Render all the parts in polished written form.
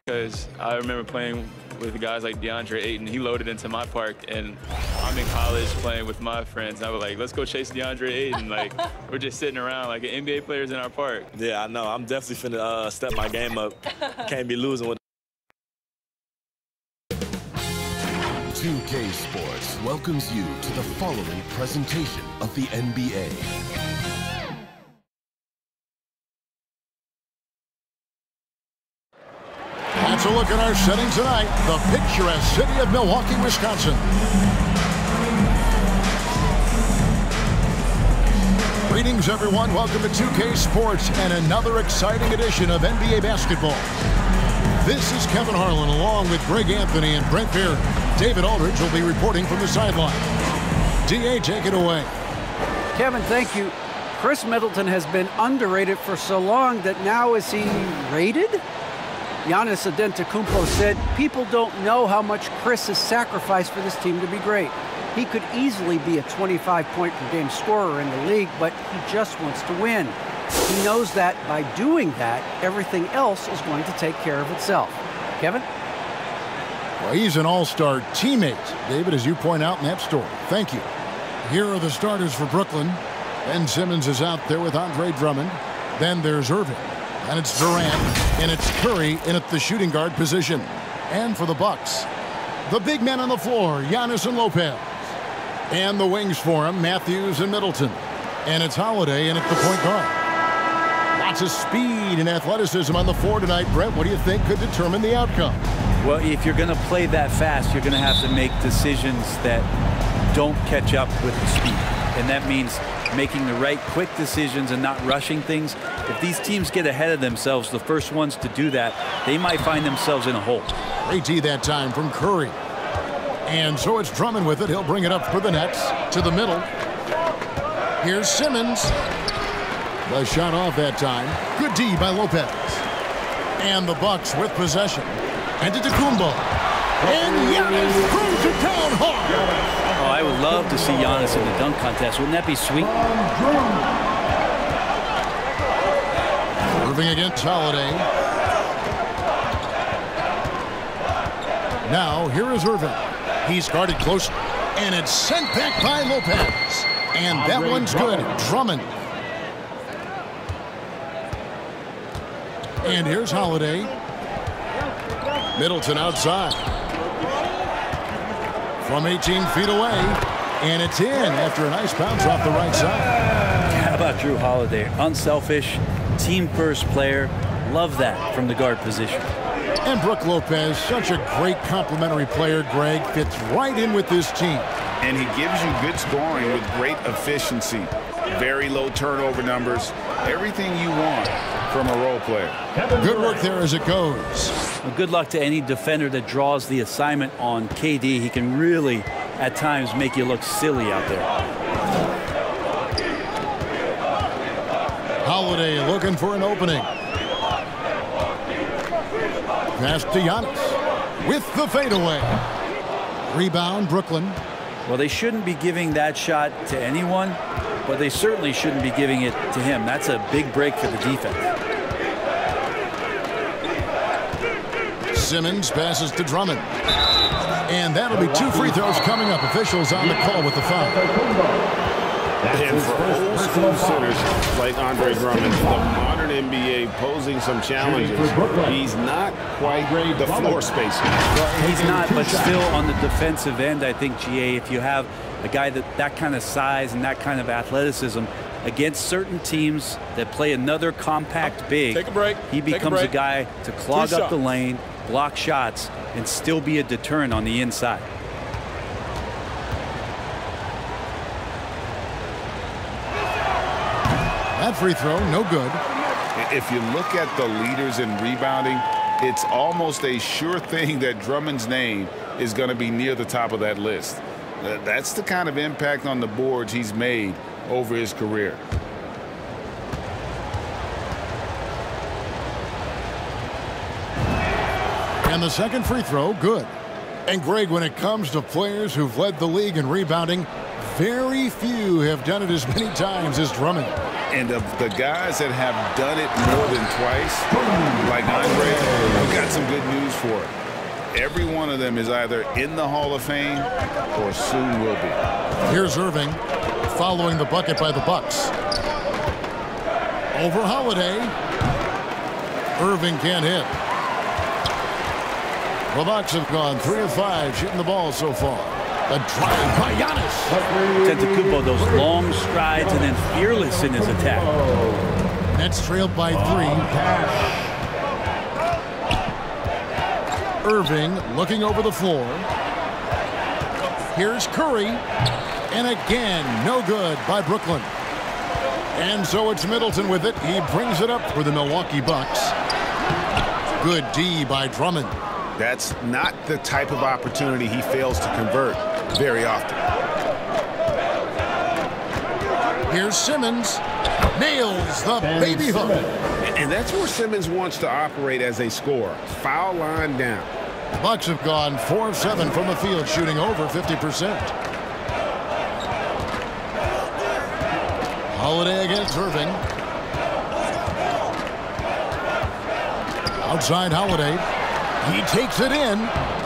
because I remember playing with guys like DeAndre Ayton. He loaded into my park, and I'm in college playing with my friends. I was like, let's go chase DeAndre Ayton. Like, we're just sitting around like NBA players in our park. Yeah, I know. I'm definitely finna step my game up. Can't be losing with 2K Sports welcomes you to the following presentation of the NBA. That's a look at our setting tonight, the picturesque city of Milwaukee, Wisconsin. Greetings, everyone. Welcome to 2K Sports and another exciting edition of NBA basketball. This is Kevin Harlan along with Greg Anthony and Brent Beard. David Aldridge will be reporting from the sideline. DA, take it away. Kevin, thank you. Chris Middleton has been underrated for so long that now is he rated? Giannis Antetokounmpo said, people don't know how much Chris has sacrificed for this team to be great. He could easily be a 25-point-per-game scorer in the league, but he just wants to win. He knows that by doing that, everything else is going to take care of itself. Kevin? Well, he's an all-star teammate, David, as you point out in that story. Thank you. Here are the starters for Brooklyn. Ben Simmons is out there with Andre Drummond. Then there's Irving. And it's Durant, and it's Curry in at the shooting guard position. And for the Bucks, the big men on the floor, Giannis and Lopez. And the wings for him, Matthews and Middleton. And it's Holiday in at the point guard. Lots of speed and athleticism on the floor tonight. Brett, what do you think could determine the outcome? Well, if you're going to play that fast, you're going to have to make decisions that don't catch up with the speed. And that means making the right quick decisions and not rushing things. If these teams get ahead of themselves, the first ones to do that, they might find themselves in a hole. Great D that time from Curry. And so it's Drummond with it. He'll bring it up for the Nets to the middle. Here's Simmons. The shot off that time. Good D by Lopez. And the Bucks with possession. And Antetokounmpo. And Giannis throws it down hard. Oh, I would love to see Giannis in the dunk contest. Wouldn't that be sweet? Moving against Holiday. Now, here is Irving. He's guarded close, and it's sent back by Lopez. And that one's good. Drummond. And here's Holiday. Middleton outside. From 18 feet away. And it's in after a nice bounce off the right side. How about Drew Holiday? Unselfish, team-first player. Love that from the guard position. And Brook Lopez, such a great complementary player, Greg. Fits right in with this team. And he gives you good scoring with great efficiency. Very low turnover numbers. Everything you want from a role player. Good work there as it goes. Well, good luck to any defender that draws the assignment on KD. He can really, at times, make you look silly out there. Holiday looking for an opening. Pass to Giannis with the fadeaway. Rebound, Brooklyn. Well, they shouldn't be giving that shot to anyone, but they certainly shouldn't be giving it to him. That's a big break for the defense. Simmons passes to Drummond. And that'll be 2 free throws coming up. Officials on the call with the foul. And for old school centers like Andre Drummond, the modern NBA posing some challenges. He's not quite the floor spacer. He's not, but still on the defensive end, I think, GA, if you have a guy that kind of size and that kind of athleticism against certain teams that play another compact big, Take a break. he becomes a guy to clog up the lane, block shots, and still be a deterrent on the inside. That free throw, no good. If you look at the leaders in rebounding, it's almost a sure thing that Drummond's name is going to be near the top of that list. That's the kind of impact on the boards he's made over his career. And the second free throw, good. And Greg, when it comes to players who've led the league in rebounding, very few have done it as many times as Drummond. And of the guys that have done it more than twice, like Andre, we've got some good news for it. Every one of them is either in the Hall of Fame or soon will be. Here's Irving following the bucket by the Bucks. Over Holiday. Irving can't hit. The Bucks have gone 3 of 5 shooting the ball so far. A drive by Giannis. Antetokounmpo, those long strides and then fearless in his attack. Nets trailed by 3. Irving looking over the floor. Here's Curry. And again, no good by Brooklyn. And so it's Middleton with it. He brings it up for the Milwaukee Bucks. Good D by Drummond. That's not the type of opportunity he fails to convert very often. Here's Simmons. Nails the baby hook. And that's where Simmons wants to operate as a scorer. Foul line down. The Bucks have gone 4 of 7 from the field, shooting over 50%. Holiday against Irving. Outside Holiday. He takes it in.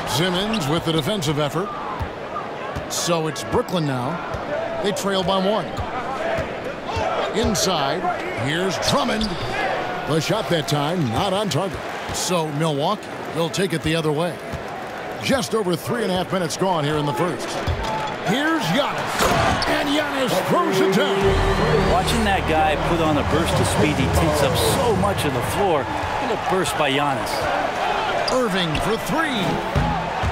Simmons with the defensive effort. So it's Brooklyn now. They trail by 1. Inside, here's Drummond. The shot that time not on target. So Milwaukee will take it the other way. Just over 3.5 minutes gone here in the first. Here's Giannis. And Giannis throws it down. Watching that guy put on a burst of speed, he takes up so much of the floor. What a burst by Giannis. Irving for 3.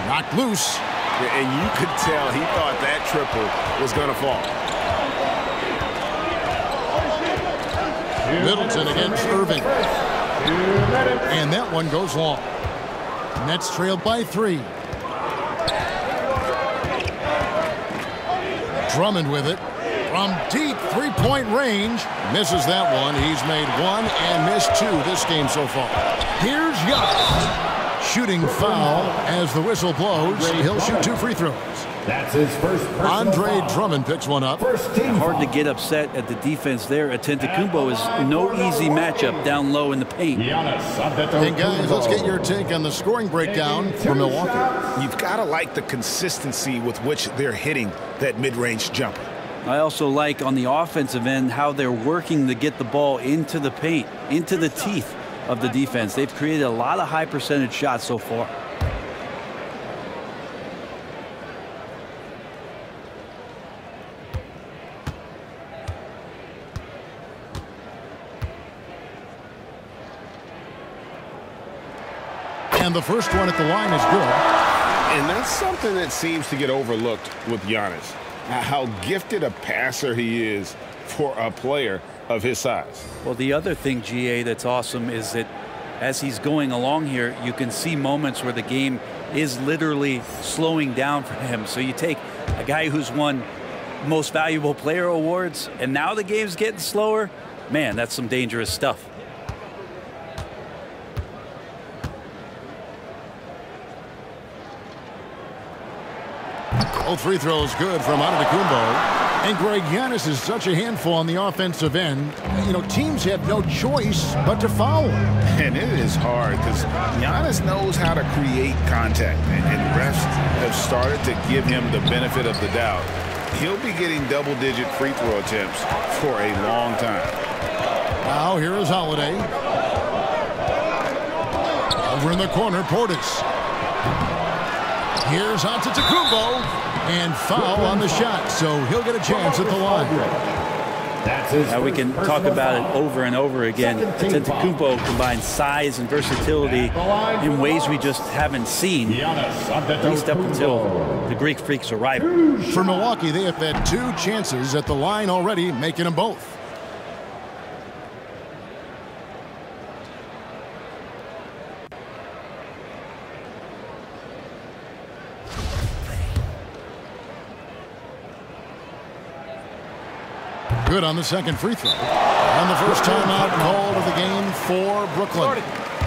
Knocked loose. And you could tell he thought that triple was going to fall. Middleton against Irving. And that one goes long. Nets trailed by 3. Drummond with it. From deep three-point range. Misses that one. He's made 1 and missed 2 this game so far. Here's Giannis. Shooting foul as the whistle blows. He'll shoot 2 free throws. That's his first. Andre Drummond picks one up. Hard to get upset at the defense there. Antetokounmpo is no easy matchup down low in the paint. Hey guys, let's get your take on the scoring breakdown for Milwaukee. You've got to like the consistency with which they're hitting that mid-range jumper. I also like on the offensive end how they're working to get the ball into the paint, into the teeth of the defense. They've created a lot of high percentage shots so far. And the first one at the line is good. And that's something that seems to get overlooked with Giannis. How gifted a passer he is for a player of his size. Well, the other thing, GA, that's awesome is that as he's going along here, you can see moments where the game is literally slowing down for him. So you take a guy who's won most valuable player awards, and now the game's getting slower. Man, that's some dangerous stuff. All free throws good from Antetokounmpo. And Greg, Giannis is such a handful on the offensive end. You know, teams have no choice but to foul him. And it is hard because Giannis knows how to create contact. And refs have started to give him the benefit of the doubt. He'll be getting double-digit free throw attempts for a long time. Now here is Holiday. Over in the corner, Portis. Here's Antetokounmpo. And foul on the shot, so he'll get a chance at the line. Now we can talk about it over and over again. Antetokounmpo combines size and versatility in ways we just haven't seen, at least up until the Greek Freaks arrival. For Milwaukee, they have had 2 chances at the line already, making them both. Good on the second free throw. And the first timeout called of the game for Brooklyn.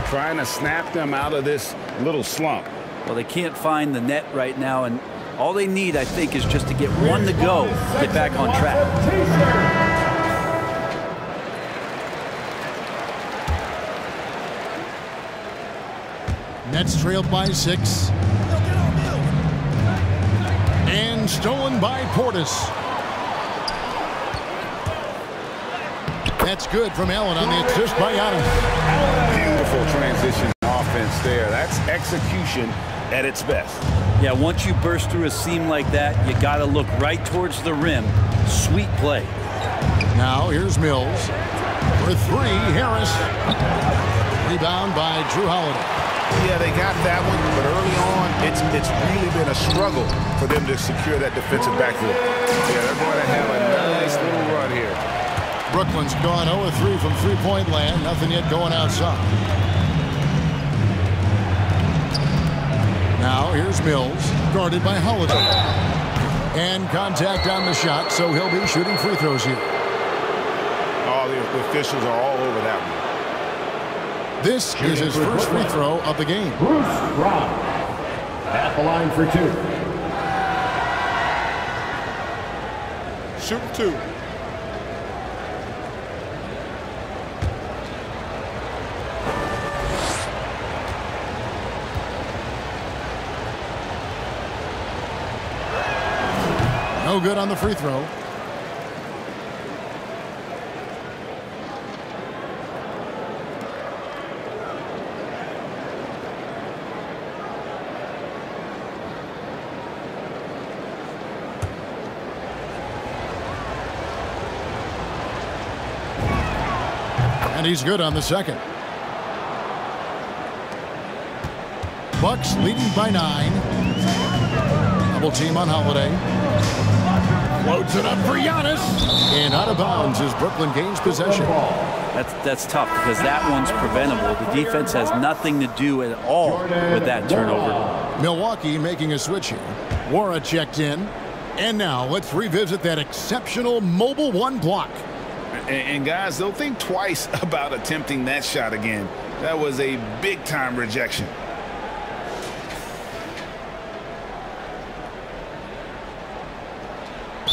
Trying to snap them out of this little slump. Well, they can't find the net right now, and all they need, I think, is just to get one to go, get back on track. Nets trailed by 6. And stolen by Portis. That's good from Allen on the assist by Giannis. Beautiful transition offense there. That's execution at its best. Yeah, once you burst through a seam like that, you got to look right towards the rim. Sweet play. Now here's Mills. For 3, Harris. Rebound by Drew Holiday. Yeah, they got that one, but early on, it's really been a struggle for them to secure that defensive backcourt. Yeah, they're going to have a nice little run here. Brooklyn's gone 0-3 from three-point land. Nothing yet going outside. Now here's Mills, guarded by Holiday. And contact on the shot, so he'll be shooting free throws here. Oh, the officials are all over that one. This is his first free throw of the game. Bruce Brown at the line for 2. Shoot 2. No good on the free throw. And he's good on the second. Bucks leading by 9. Double team on Holiday. Floats it up for Giannis. And out of bounds as Brooklyn gains possession. That's tough because that one's preventable. The defense has nothing to do at all with that turnover. Milwaukee making a switch here. Wara checked in. And now let's revisit that exceptional mobile 1 block. And guys, they'll think twice about attempting that shot again. That was a big-time rejection.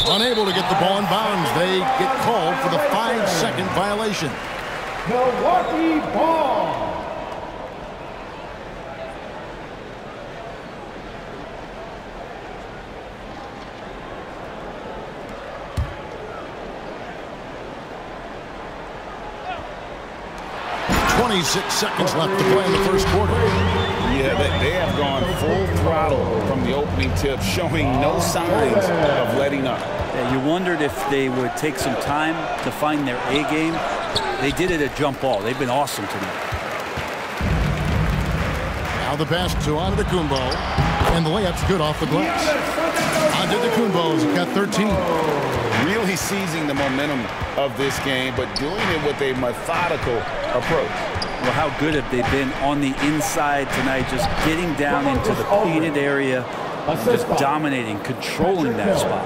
Unable to get the ball in bounds. They get called for the 5-second violation. Milwaukee ball. .26 seconds left to play in the first quarter. Yeah, they have gone full throttle from the opening tip, showing no signs of letting up. Yeah, you wondered if they would take some time to find their A game. They did it at jump ball. They've been awesome tonight. Now the pass to Antetokounmpo, and the layup's good off the glass. Antetokounmpo's got 13. Really seizing the momentum of this game, but doing it with a methodical approach. Well, how good have they been on the inside tonight, just getting down into the painted area, just dominating, controlling that spot.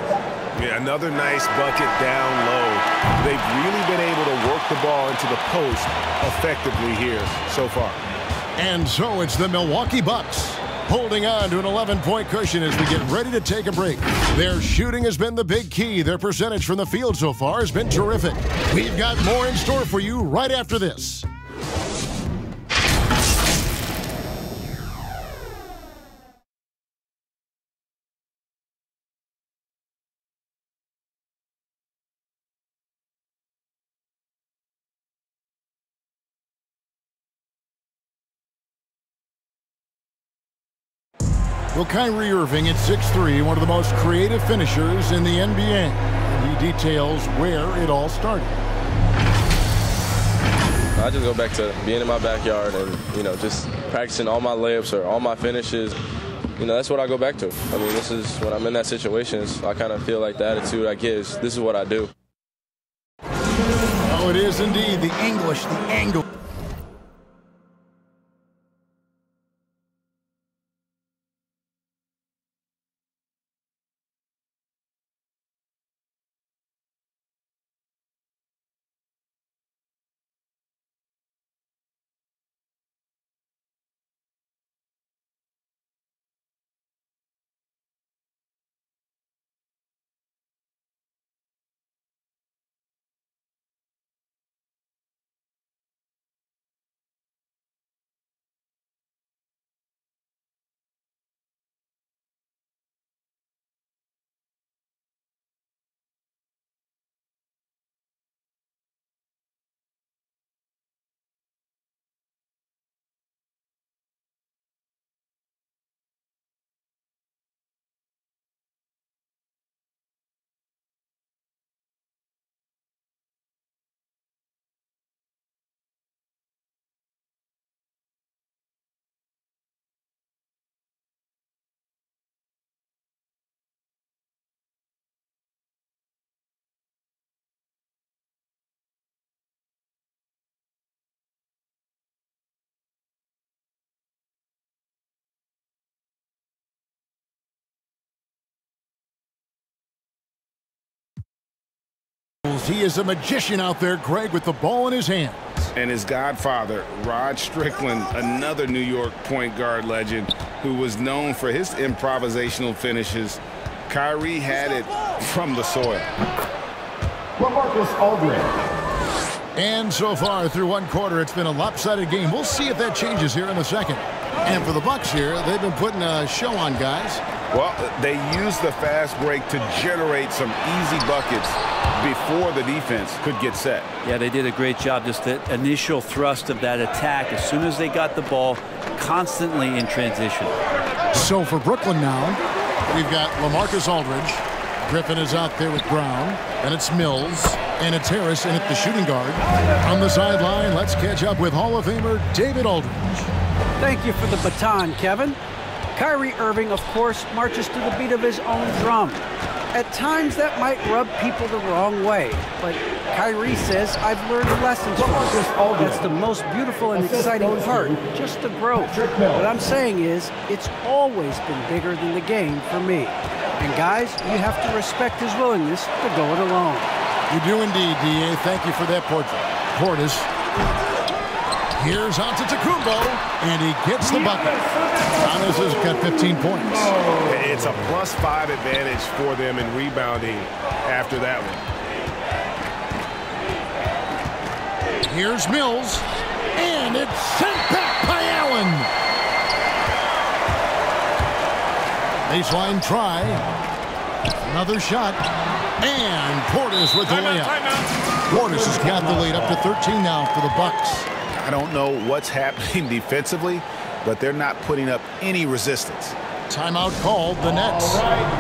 Yeah, another nice bucket down low. They've really been able to work the ball into the post effectively here so far. And so it's the Milwaukee Bucks holding on to an 11-point cushion as we get ready to take a break. Their shooting has been the big key. Their percentage from the field so far has been terrific. We've got more in store for you right after this. Well, Kyrie Irving at 6'3", one of the most creative finishers in the NBA. And he details where it all started. I just go back to being in my backyard and, just practicing all my layups or all my finishes. That's what I go back to. I mean, this is when I'm in that situation, I kind of feel like the attitude I get is this is what I do. Oh, it is indeed the English, the angle. He is a magician out there, Greg, with the ball in his hands. And his godfather, Rod Strickland, another New York point guard legend who was known for his improvisational finishes. Kyrie had it from the soil. LaMarcus Aldridge. And so far through one quarter, it's been a lopsided game. We'll see if that changes here in the second. And for the Bucks here, they've been putting a show on, guys. Well, they used the fast break to generate some easy buckets before the defense could get set. Yeah, they did a great job. Just the initial thrust of that attack, as soon as they got the ball, constantly in transition. So for Brooklyn now, we've got LaMarcus Aldridge. Griffin is out there with Brown. And it's Mills. And it's Harris in at the shooting guard. On the sideline, let's catch up with Hall of Famer David Aldridge. Thank you for the baton, Kevin. Kyrie Irving, of course, marches to the beat of his own drum. At times, that might rub people the wrong way, but Kyrie says, I've learned lessons from this. That's the most beautiful and exciting part, just the growth. What I'm saying is, it's always been bigger than the game for me. And guys, you have to respect his willingness to go it alone. You do indeed, D.A. Thank you for that portrait. Portis. Here's Antetokounmpo, and he gets the bucket. Giannis has got 15 points. It's a +5 advantage for them in rebounding after that one. Here's Mills, and it's sent back by Allen. Baseline try. Another shot. And Portis with the layup. Portis has got the lead up to 13 now for the Bucks. I don't know what's happening defensively, but they're not putting up any resistance. Timeout called, the Nets.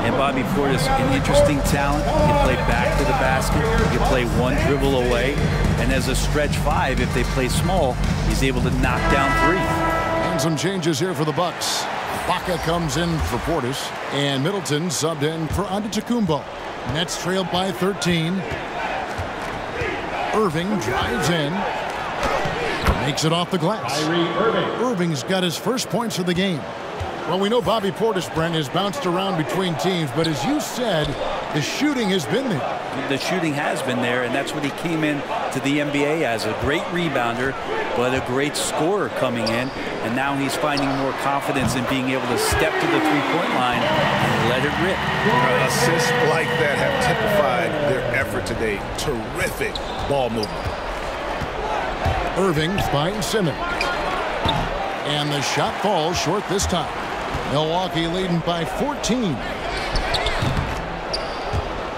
And Bobby Portis, an interesting talent. He can play back to the basket. He can play one dribble away. And as a stretch five, if they play small, he's able to knock down three. And some changes here for the Bucks. Baca comes in for Portis, and Middleton subbed in for Antetokounmpo. Nets trailed by 13. Irving drives in. Makes it off the glass. Irving's got his first points of the game. Well, we know Bobby Portis, Brent, has bounced around between teams, but as you said, the shooting has been there. The shooting has been there, and that's what he came in to the NBA as, a great rebounder, but a great scorer coming in. And now he's finding more confidence in being able to step to the three-point line and let it rip. Assists like that have typified their effort today. Terrific ball movement. Irving finds Simmons. And the shot falls short this time. Milwaukee leading by 14.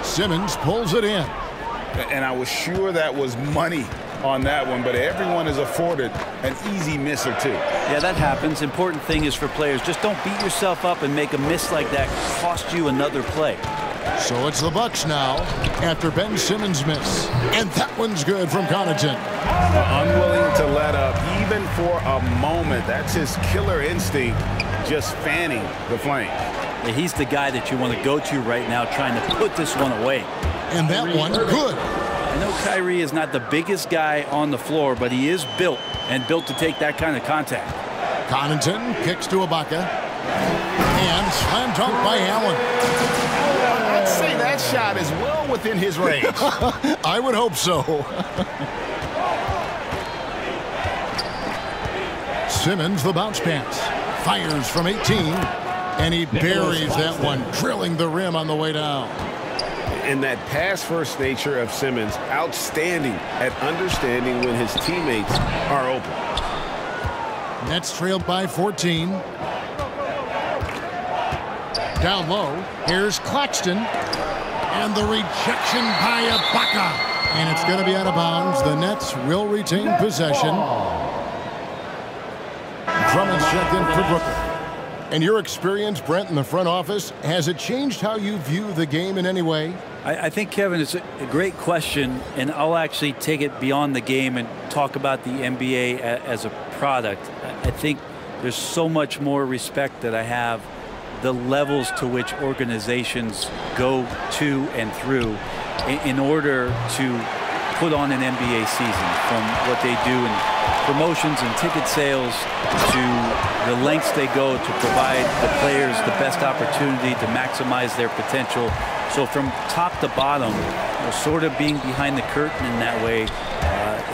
Simmons pulls it in. And I was sure that was money on that one, but everyone is afforded an easy miss or two. Yeah, that happens. Important thing is for players, just don't beat yourself up and make a miss like that cost you another play. So it's the Bucks now after Ben Simmons' miss. And that one's good from Connaughton. Unwilling to let up even for a moment. That's his killer instinct, just fanning the flame. Yeah, he's the guy that you want to go to right now, trying to put this one away. And that one good. I know Kyrie is not the biggest guy on the floor, but he is built to take that kind of contact. Connaughton kicks to Ibaka. And slam dunk by Allen. I'd say that shot is well within his range. I would hope so. Simmons, the bounce pass. Fires from 18. And he buries that one, drilling the rim on the way down. And that pass-first nature of Simmons, outstanding at understanding when his teammates are open. Nets trailed by 14. Down low, here's Claxton. And the rejection by Ibaka. And it's going to be out of bounds. The Nets will retain possession. Drummond's checked in for Brooklyn. And your experience, Brent, in the front office, has it changed how you view the game in any way? I think, Kevin, it's a great question, and I'll actually take it beyond the game and talk about the NBA as a product. I think there's so much more respect that I have, the levels to which organizations go to and through in order to put on an NBA season, from what they do in promotions and ticket sales to the lengths they go to provide the players the best opportunity to maximize their potential. So from top to bottom, sort of being behind the curtain in that way,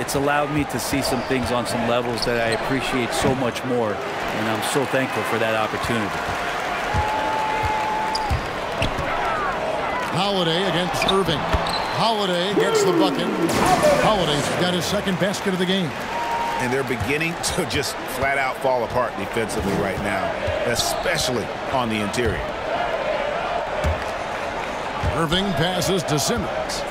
it's allowed me to see some things on some levels that I appreciate so much more, and I'm so thankful for that opportunity. Holiday against Irving. Holiday gets the bucket. Holiday's got his second basket of the game. And they're beginning to just flat out fall apart defensively right now, especially on the interior. Irving passes to Simmons.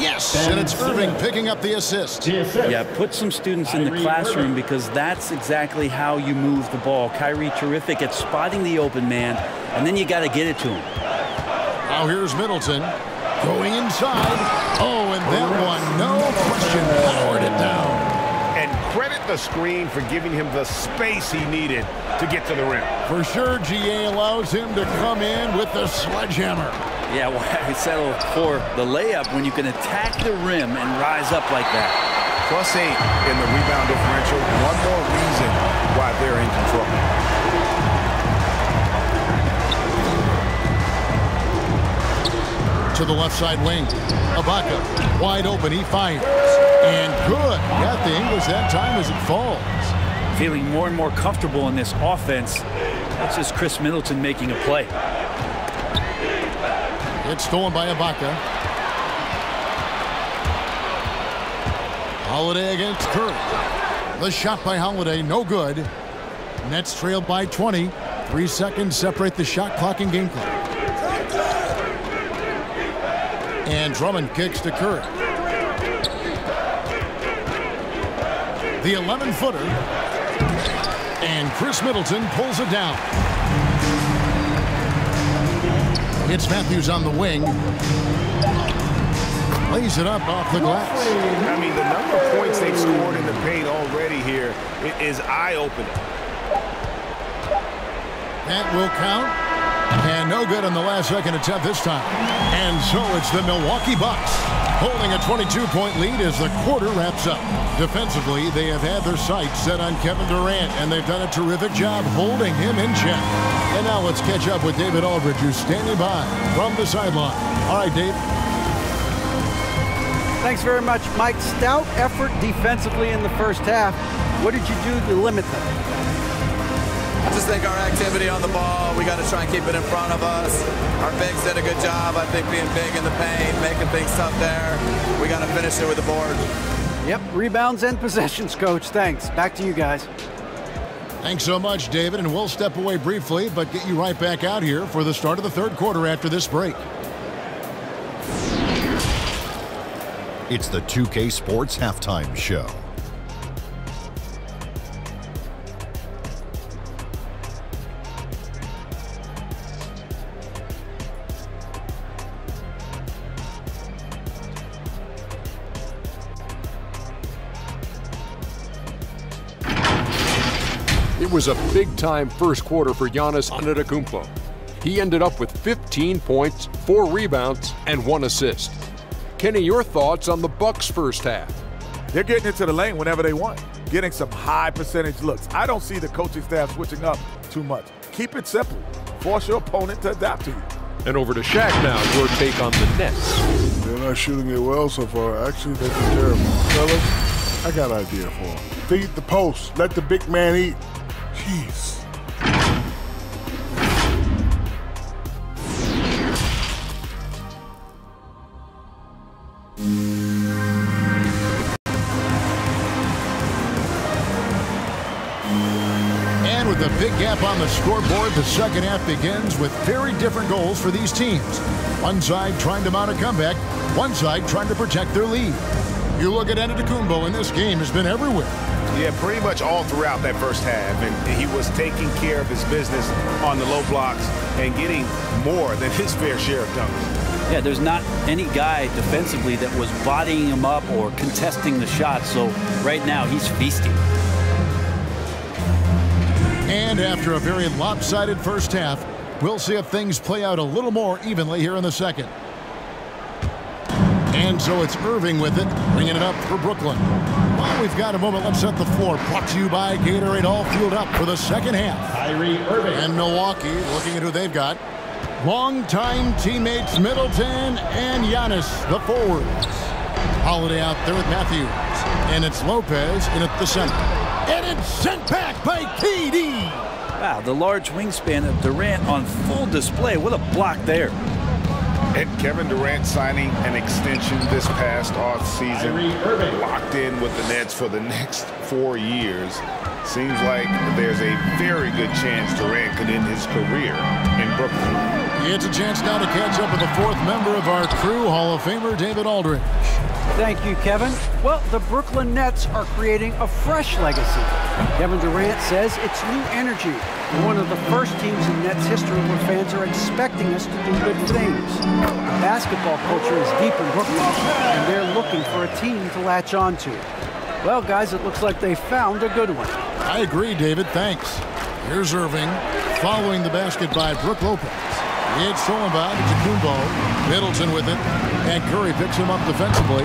Yes, and it's Irving picking up the assist. Yeah, put some students in the classroom because that's exactly how you move the ball. Kyrie terrific at spotting the open man, and then you got to get it to him. Now here's Middleton going inside. Oh, and that one, no question, powered it down. And credit the screen for giving him the space he needed to get to the rim. For sure, GA allows him to come in with the sledgehammer. Yeah, why settle for the layup when you can attack the rim and rise up like that? +8 in the rebound differential. One more reason why they're in control. To the left side wing. Ibaka wide open. He fires. And good. Got the English that time as it falls. Feeling more and more comfortable in this offense. That's just Chris Middleton making a play. It's stolen by Ibaka. Holiday against Curry. The shot by Holiday, no good. Nets trailed by 20. 3 seconds separate the shot clock and game clock. And Drummond kicks to Curry. The 11-footer. And Chris Middleton pulls it down. It's Matthews on the wing. Lays it up off the glass. I mean, the number of points they've scored in the paint already here is eye-opening. That will count. And no good on the last second attempt this time. And so it's the Milwaukee Bucks holding a 22-point lead as the quarter wraps up. Defensively, they have had their sights set on Kevin Durant, and they've done a terrific job holding him in check. And now let's catch up with David Aldridge, who's standing by from the sideline. All right, Dave. Thanks very much, Mike. Stout effort defensively in the first half. What did you do to limit them? I just think our activity on the ball, we got to try and keep it in front of us. Our bigs did a good job, I think, being big in the paint, making things tough there. We got to finish it with the board. Yep, rebounds and possessions, Coach. Thanks. Back to you guys. Thanks so much, David, and we'll step away briefly, but get you right back out here for the start of the third quarter after this break. It's the 2K Sports Halftime Show. It was a big-time first quarter for Giannis Antetokounmpo. He ended up with 15 points, 4 rebounds, and 1 assist. Kenny, your thoughts on the Bucks' first half? They're getting into the lane whenever they want, getting some high percentage looks. I don't see the coaching staff switching up too much. Keep it simple. Force your opponent to adapt to you. And over to Shaq now, your take on the Nets. They're not shooting it well so far. Actually, they've been terrible. Fellas, I got an idea for them. Feed the post. Let the big man eat. Jeez. And with a big gap on the scoreboard, the second half begins with very different goals for these teams. One side trying to mount a comeback, one side trying to protect their lead. You look at Antetokounmpo, and this game has been everywhere. Yeah, pretty much all throughout that first half, and he was taking care of his business on the low blocks and getting more than his fair share of dunks. Yeah, there's not any guy defensively that was bodying him up or contesting the shot, so right now he's feasting. And after a very lopsided first half, we'll see if things play out a little more evenly here in the second. And so it's Irving with it, bringing it up for Brooklyn. While we've got a moment, let's set the floor. Brought to you by Gatorade, all fueled up for the second half. Kyrie Irving. And Milwaukee, looking at who they've got. Longtime teammates Middleton and Giannis, the forwards. Holiday out there with Matthews. And it's Lopez in at the center. And it's sent back by KD. Wow, the large wingspan of Durant on full display. What a block there. And Kevin Durant signing an extension this past offseason, locked in with the Nets for the next 4 years. Seems like there's a very good chance Durant could end his career in Brooklyn. It's a chance now to catch up with the fourth member of our crew, Hall of Famer David Aldridge. Thank you, Kevin. Well, the Brooklyn Nets are creating a fresh legacy. Kevin Durant says it's new energy. One of the first teams in Nets history where fans are expecting us to do good things. Basketball culture is deep in Brooklyn, and they're looking for a team to latch on to. Well, guys, it looks like they found a good one. I agree, David. Thanks. Here's Irving, following the basket by Brook Lopez. It's stolen by Antetokounmpo. Middleton with it, and Curry picks him up defensively.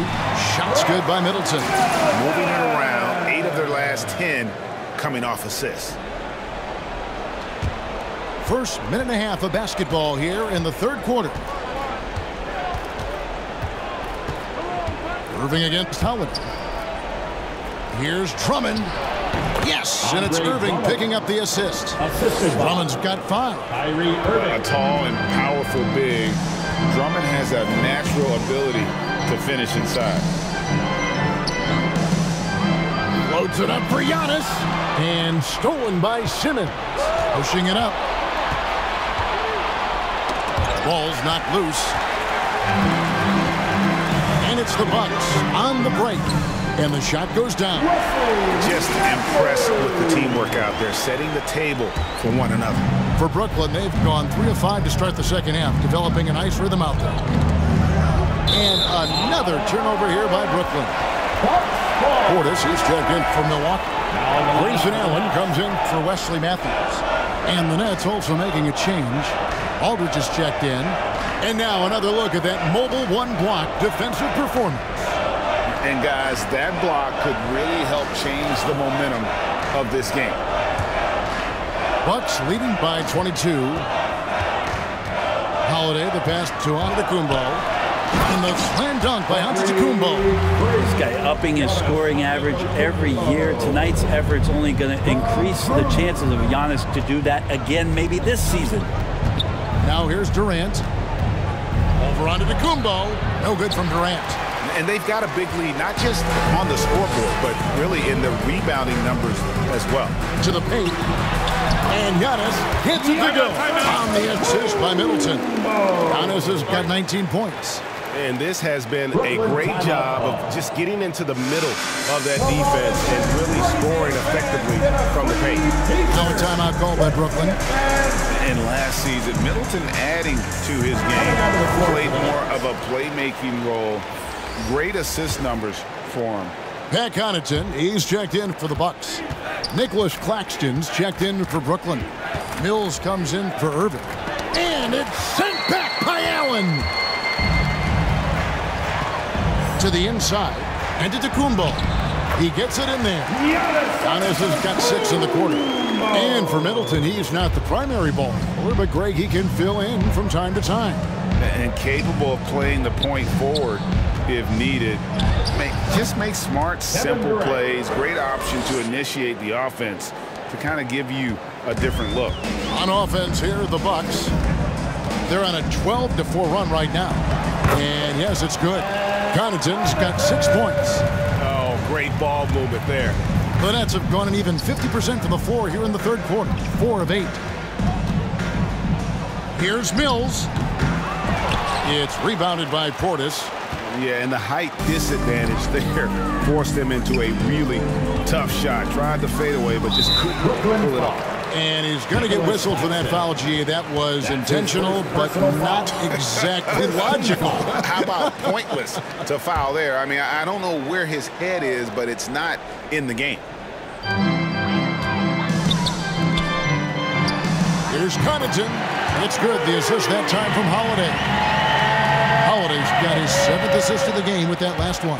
Shots good by Middleton. Moving it around, 8 of their last 10 coming off assists. First minute and a half of basketball here in the third quarter. Irving against Howard. Here's Drummond. Yes, and it's Irving picking up the assist. Drummond's got 5. A tall and powerful big. Drummond has a natural ability to finish inside. Loads it up for Giannis. And stolen by Simmons. Pushing it up. Ball's not loose. And it's the Bucks on the break. And the shot goes down. Just impressed with the teamwork out there, setting the table for one another. For Brooklyn, they've gone 3 of 5 to start the second half, developing a nice rhythm out there. And another turnover here by Brooklyn. Portis, he's checked in for Milwaukee. Grayson Allen comes in for Wesley Matthews. And the Nets also making a change. Aldridge is checked in. And now another look at that mobile one-block defensive performance. And guys, that block could really help change the momentum of this game. Bucks leading by 22. Holiday, the pass to Antetokounmpo. And the slam dunk by Antetokounmpo. This guy upping his scoring average every year. Tonight's effort's only going to increase the chances of Giannis to do that again maybe this season. Now here's Durant. Over Antetokounmpo. No good from Durant. And they've got a big lead, not just on the scoreboard, but really in the rebounding numbers as well. To the paint. And Giannis hits it to go. On the assist by Middleton. Giannis has got 19 points. And this has been a great job of just getting into the middle of that defense and really scoring effectively from the paint. Now a timeout call by Brooklyn. And last season, Middleton adding to his game, played more of a playmaking role. Great assist numbers for him. Pat Connaughton, he's checked in for the Bucks. Nicholas Claxton's checked in for Brooklyn. Mills comes in for Irving. And it's sent back by Allen. To the inside. And to Antetokounmpo. He gets it in there. Giannis has got 6 in the quarter. And for Middleton, he's not the primary ball handler, but Greg, he can fill in from time to time. And capable of playing the point forward if needed. Just make smart, simple plays. Great option to initiate the offense to kind of give you a different look. On offense here, the Bucks. They're on a 12-4 run right now. And yes, it's good. Connaughton's got 6 points. Oh, great ball movement there. The Nets have gone an even 50% from the floor here in the third quarter. 4 of 8. Here's Mills. It's rebounded by Portis. Yeah, and the height disadvantage there forced him into a really tough shot. Tried to fade away, but just couldn't pull it off. And he's going to get whistled for that foul, G. That was intentional, but not exactly logical. How about pointless to foul there? I mean, I don't know where his head is, but it's not in the game. Here's Connaughton. It's good. The assist that time from Holiday. Holiday's got his 7th assist of the game with that last one.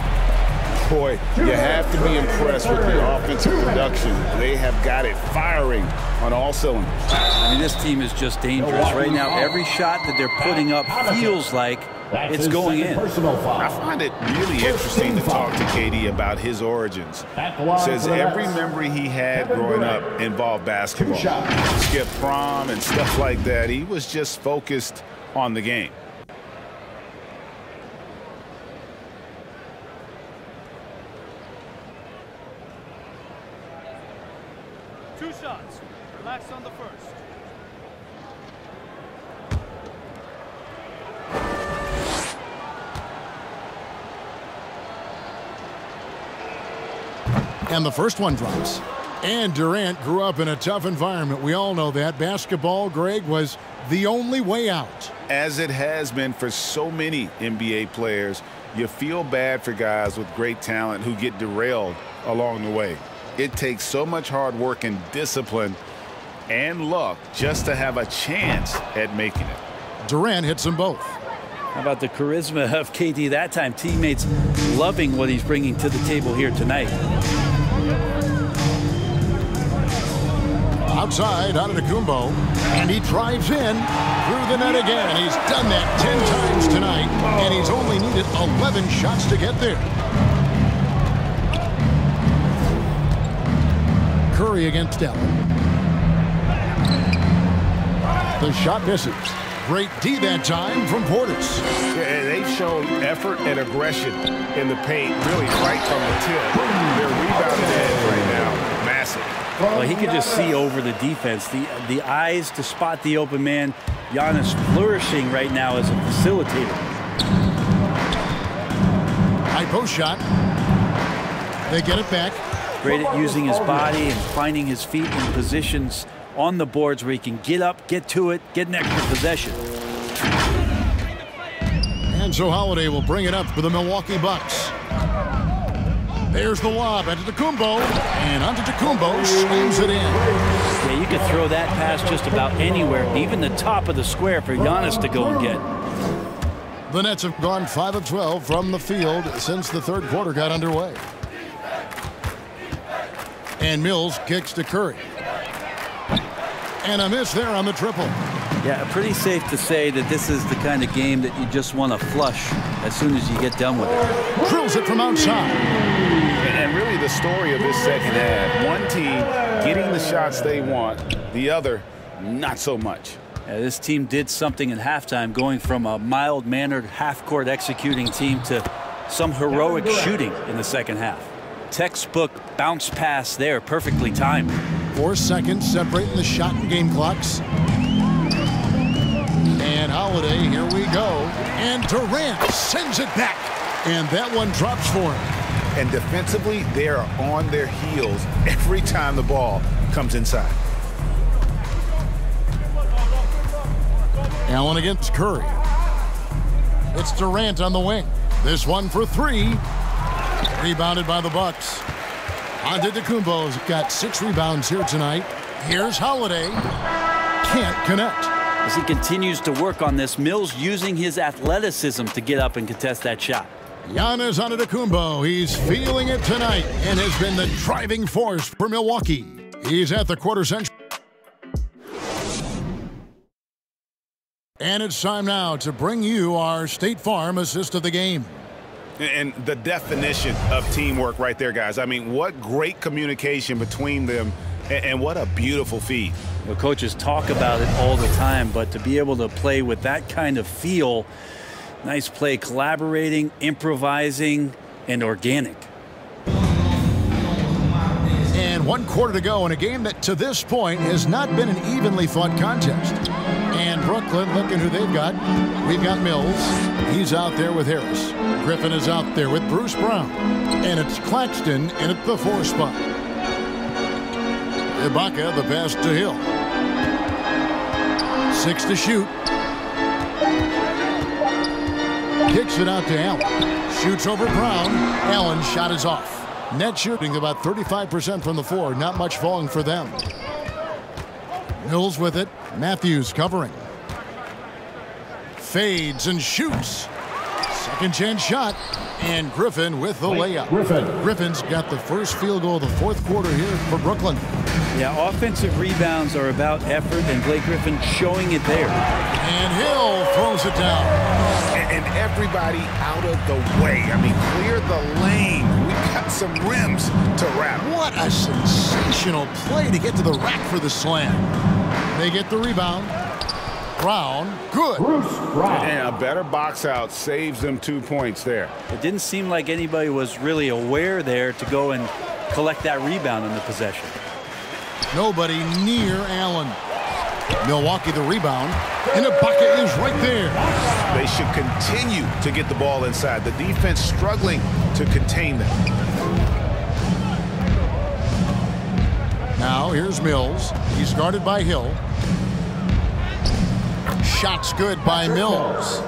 Boy, you have to be impressed with the offensive production. They have got it firing on all cylinders. I mean, this team is just dangerous right now. Every shot that they're putting up feels like it's going in. I find it really interesting to talk to KD about his origins. Says every memory he had growing up involved basketball. Skip prom and stuff like that. He was just focused on the game. Two shots. Relax on the first. And the first one drops. And Durant grew up in a tough environment. We all know that. Basketball, Greg, was the only way out. As it has been for so many NBA players, you feel bad for guys with great talent who get derailed along the way. It takes so much hard work and discipline and luck just to have a chance at making it. Durant hits them both. How about the charisma of KD that time? Teammates loving what he's bringing to the table here tonight. Outside, Antetokounmpo, and he drives in through the net again. He's done that 10 times tonight, and he's only needed 11 shots to get there. Curry against Allen. The shot misses. Great D that time from Portis. Yeah, they've shown effort and aggression in the paint, really right from the tip. Their rebound edge right now, massive. Well, he could just see over the defense. The eyes to spot the open man. Giannis flourishing right now as a facilitator. High post shot. They get it back. Great at using his body and finding his feet in positions on the boards where he can get up, get to it, get an extra possession. And so Holiday will bring it up for the Milwaukee Bucks. There's the lob. Antetokounmpo, and Antetokounmpo slams it in. Yeah, you could throw that pass just about anywhere, even the top of the square for Giannis to go and get. The Nets have gone 5 of 12 from the field since the third quarter got underway. And Mills kicks to Curry. And a miss there on the triple. Yeah, pretty safe to say that this is the kind of game that you just want to flush as soon as you get done with it. Drills it from outside. And really the story of this second half, one team getting the shots they want, the other not so much. Yeah, this team did something in halftime, going from a mild-mannered half-court executing team to some heroic shooting in the second half. Textbook bounce pass there, perfectly timed. 4 seconds separating the shot and game clocks. And Holiday, here we go. And Durant sends it back. And that one drops for him. And defensively, they are on their heels every time the ball comes inside. Allen against Curry. It's Durant on the wing. This one for 3. Rebounded by the Bucks. Antetokounmpo's got 6 rebounds here tonight. Here's Holiday. Can't connect. As he continues to work on this, Mills using his athleticism to get up and contest that shot. Giannis Antetokounmpo, he's feeling it tonight and has been the driving force for Milwaukee. He's at the quarter century. And it's time now to bring you our State Farm assist of the game. And the definition of teamwork right there, guys. I mean, what great communication between them, and what a beautiful feed. The coaches talk about it all the time, but to be able to play with that kind of feel, nice play, collaborating, improvising, and organic. And 1 quarter to go in a game that to this point has not been an evenly fought contest. And Brooklyn, looking who they've got. We've got Mills. He's out there with Harris. Griffin is out there with Bruce Brown. And it's Claxton in at the 4 spot. Ibaka, the pass to Hill. 6 to shoot. Kicks it out to Allen. Shoots over Brown. Allen's shot is off. Net shooting about 35% from the 4. Not much falling for them. Mills with it. Matthews covering. Fades and shoots. Second chance shot. And Griffin with the layup. Griffin's got the first field goal of the fourth quarter here for Brooklyn. Yeah, offensive rebounds are about effort, and Blake Griffin showing it there. And Hill throws it down. And everybody out of the way. I mean, clear the lane. We've got some rims to wrap. What a sensational play to get to the rack for the slam. They get the rebound. Brown, good. And a better box out saves them 2 points there. It didn't seem like anybody was really aware there to go and collect that rebound in the possession. Nobody near Allen. Milwaukee the rebound, and a bucket is right there. They should continue to get the ball inside. The defense struggling to contain them. Now here's Mills. He's guarded by Hill. Shot's good by Mills.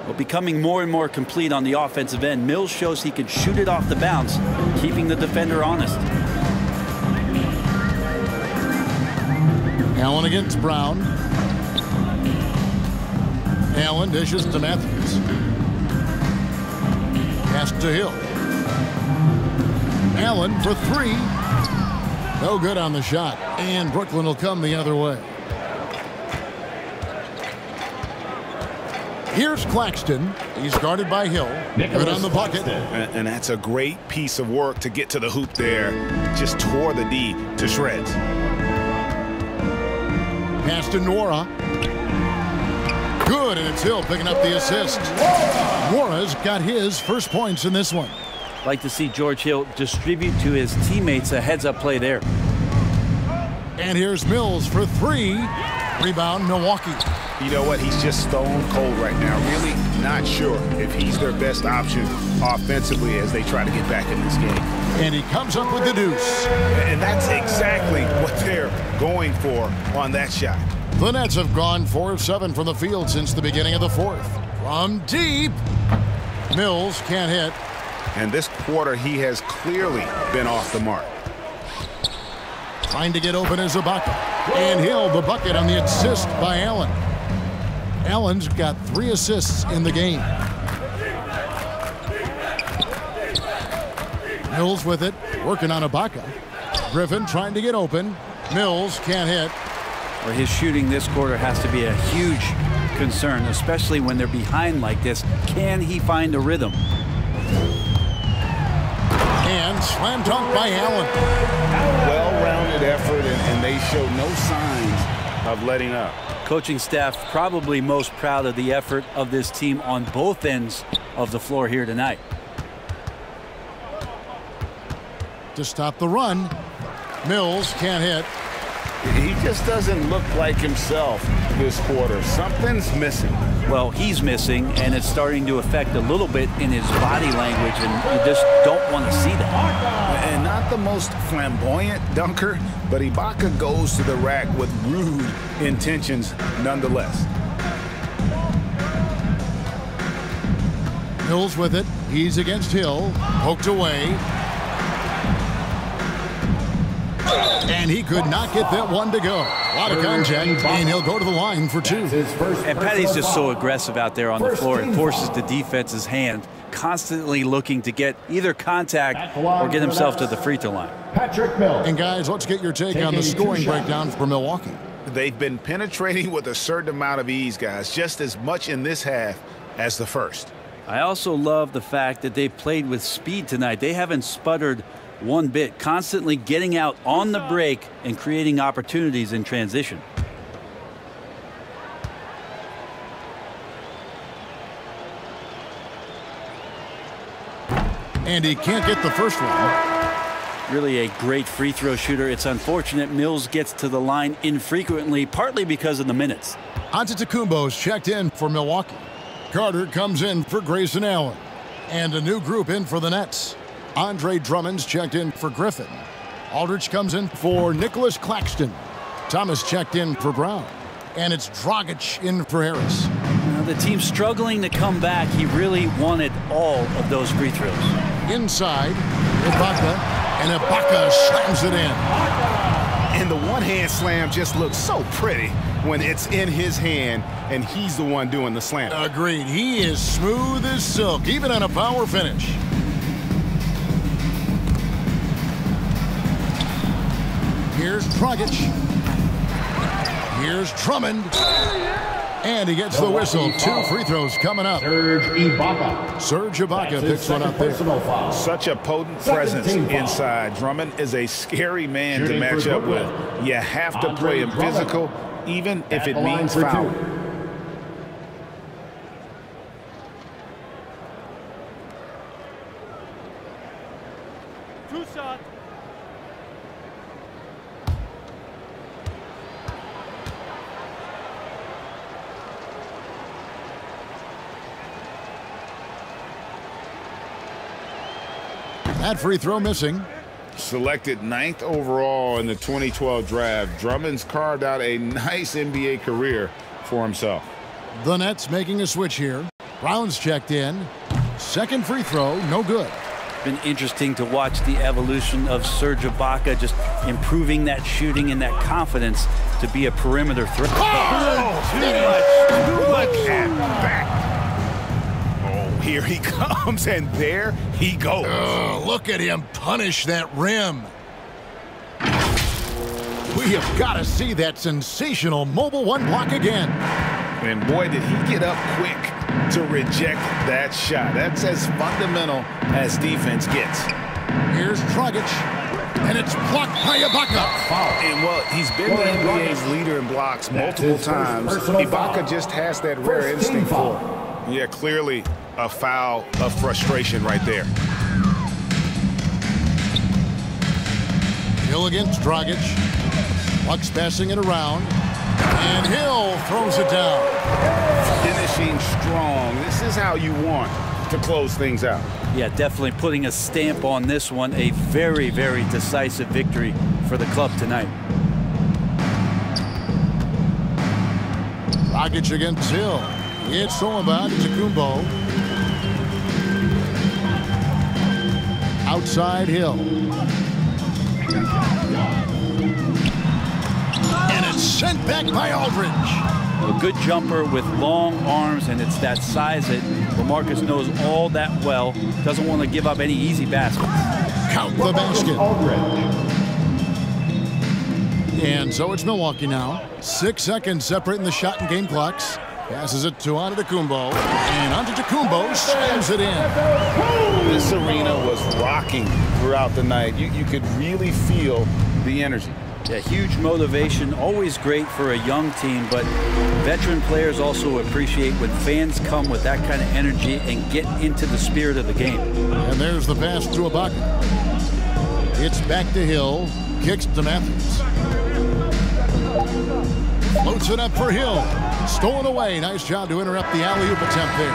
Well, becoming more and more complete on the offensive end, Mills shows he can shoot it off the bounce, keeping the defender honest. Allen against Brown. Allen dishes to Matthews. Pass to Hill. Allen for three. No good on the shot. And Brooklyn will come the other way. Here's Claxton. He's guarded by Hill. Good on the bucket. And that's a great piece of work to get to the hoop there. Just tore the D to shreds. Pass to Nwora. Good, and it's Hill picking up the assist. Nwora's got his first points in this one. Like to see George Hill distribute to his teammates a heads-up play there. And here's Mills for three. Rebound, Milwaukee. You know what? He's just stone cold right now. Really not sure if he's their best option offensively as they try to get back in this game. And he comes up with the deuce. And that's exactly what they're going for on that shot. The Nets have gone 4 of 7 from the field since the beginning of the fourth. From deep, Mills can't hit. And this quarter, he has clearly been off the mark. Trying to get open is Ibaka. And Hill, the bucket on the assist by Allen. Allen's got 3 assists in the game. Mills with it, working on Ibaka. Griffin trying to get open. Mills can't hit. Well, his shooting this quarter has to be a huge concern, especially when they're behind like this. Can he find a rhythm? And slam dunk by Allen. Well-rounded effort, and they show no signs of letting up. Coaching staff probably most proud of the effort of this team on both ends of the floor here tonight. To stop the run, Mills can't hit. He just doesn't look like himself this quarter. Something's missing. Well, he's missing, and it's starting to affect a little bit in his body language, and you just don't want to see that. And not the most flamboyant dunker, but Ibaka goes to the rack with rude intentions nonetheless. Mills with it. He's against Hill. Poked away. And he could not get that one to go. A lot of contact, and he'll go to the line for 2. And Patty's just so aggressive out there on the floor. It forces the defense's hand, constantly looking to get either contact or get himself to the free throw line. And guys, let's get your take on the scoring breakdown for Milwaukee. They've been penetrating with a certain amount of ease, guys, just as much in this half as the first. I also love the fact that they played with speed tonight. They haven't sputtered one bit, constantly getting out on the break and creating opportunities in transition. And he can't get the first one. Really a great free throw shooter. It's unfortunate Mills gets to the line infrequently, partly because of the minutes. Antetokounmpo's checked in for Milwaukee. Carter comes in for Grayson Allen. And a new group in for the Nets. Andre Drummond's checked in for Griffin. Aldridge comes in for Nicholas Claxton. Thomas checked in for Brown. And it's Dragic in for Harris. Now the team's struggling to come back. He really wanted all of those free throws. Inside, Ibaka, and Ibaka slams it in. And the one-hand slam just looks so pretty when it's in his hand and he's the one doing the slam. Agreed. He is smooth as silk, even on a power finish. Here's Dragic. Here's Drummond. And he gets the whistle. 2 free throws coming up. Serge Ibaka picks one up there. Such a potent presence inside. Drummond is a scary man to match up with. You have to play him physical, even if it means foul. Two shot. That free throw missing. Selected 9th overall in the 2012 draft, Drummond's carved out a nice NBA career for himself. The Nets making a switch here. Brown's checked in. Second free throw, no good. Been interesting to watch the evolution of Serge Ibaka, just improving that shooting and that confidence to be a perimeter threat. Look at that. Here he comes, and there he goes. Look at him punish that rim. We have got to see that sensational mobile one block again. And boy, did he get up quick to reject that shot. That's as fundamental as defense gets. Here's Dragic, and it's blocked by Ibaka. And well, he's been the NBA's leader in blocks multiple times. Ibaka just has that rare instinct for it. Yeah, clearly a foul of frustration right there. Hill against Dragic. Bucks passing it around. And Hill throws it down. Finishing strong. This is how you want to close things out. Yeah, definitely putting a stamp on this one. A very, very decisive victory for the club tonight. Dragic against Hill. It's all about Kumbo. Outside Hill. And it's sent back by Aldridge. A good jumper with long arms, and it's that size that LaMarcus knows all that well. Doesn't want to give up any easy baskets. Count the basket. And so it's Milwaukee now. 6 seconds separating the shot and game clocks. Passes it to Antetokounmpo, and Antetokounmpo slams it in. This arena was rocking throughout the night. You could really feel the energy. Yeah, huge motivation, always great for a young team, but veteran players also appreciate when fans come with that kind of energy and get into the spirit of the game. And there's the pass to Ibaka. It's back to Hill, kicks to Matthews. Floats it up for Hill. Stolen away. Nice job to interrupt the alley-oop attempt there.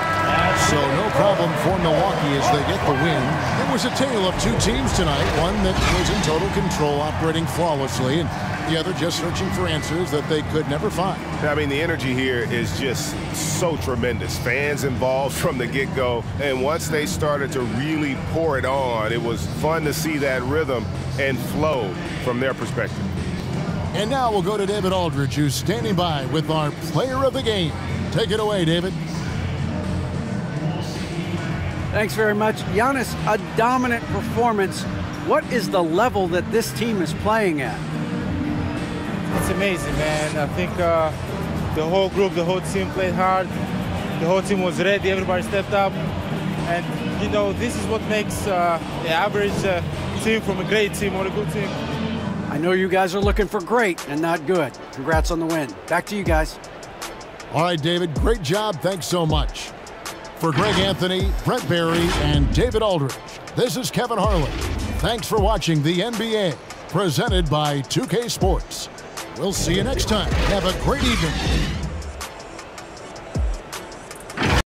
So no problem for Milwaukee as they get the win. It was a tale of 2 teams tonight. One that was in total control, operating flawlessly, and the other just searching for answers that they could never find. I mean, the energy here is just so tremendous. Fans involved from the get-go, and once they started to really pour it on, it was fun to see that rhythm and flow from their perspective. And now we'll go to David Aldridge, who's standing by with our player of the game. Take it away, David. Thanks very much. Giannis, a dominant performance. What is the level that this team is playing at? It's amazing, man. I think the whole group, the whole team played hard. The whole team was ready. Everybody stepped up. And, you know, this is what makes the average team from a great team or a good team. I know you guys are looking for great and not good. Congrats on the win. Back to you guys. All right, David, great job. Thanks so much. For Greg Anthony, Brent Barry, and David Aldridge, this is Kevin Harlan. Thanks for watching the NBA, presented by 2K Sports. We'll see you next time. Have a great evening.